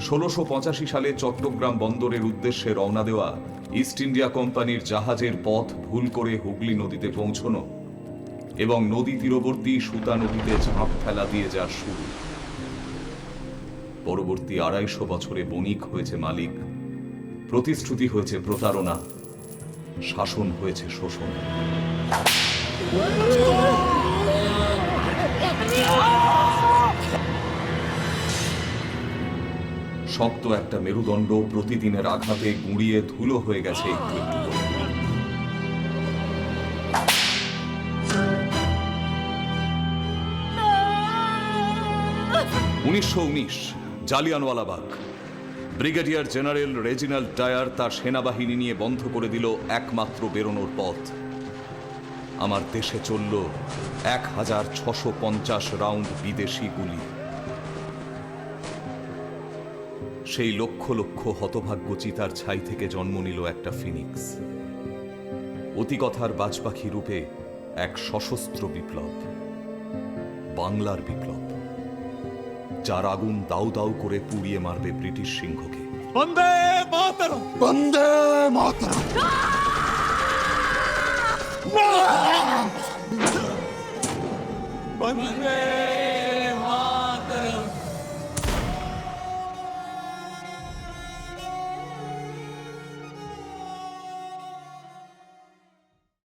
1685 সালে চট্টগ্রাম বন্দরের উদ্দেশ্যে রওনা দেওয়া ইস্ট ইন্ডিয়া কোম্পানির জাহাজের পথ ভুল করে হুগলি নদীতে পৌঁছনো এবং নদী তীরবর্তী সুতা নদীতে ঝাঁপ ফেলা দিয়ে যার শুরু। পরবর্তী 250 বছরে বণিক হয়েছে মালিক, প্রতিশ্রুতি হয়েছে প্রতারণা, শাসন হয়েছে শোষণ। শক্ত একটা মেরুদণ্ড প্রতিদিনের আঘাতে গুঁড়িয়ে ধুলো হয়ে গেছে একটু একটু করে। 1919 Jallianwala Bagh. Brigadier general Reginald Dyer তার সেনাবাহিনী নিয়ে বন্ধ করে দিল একমাত্র বেরোনোর পথ। আমার দেশে চলল 1650 রাউন্ড বিদেশি গুলি। সেই লক্ষ লক্ষ হতভাগ্য চিতার ছাই থেকে জন্ম নিল একটা ফিনিক্স, অতিকথার বাজপাখি রূপে এক সশস্ত্র বিপ্লব, বাংলার বিপ্লব, যার আগুন দাউ দাউ করে পুড়িয়ে মারবে ব্রিটিশ সিংহকে। বন্দে মাতরম, বন্দে মাতরম। বন্দে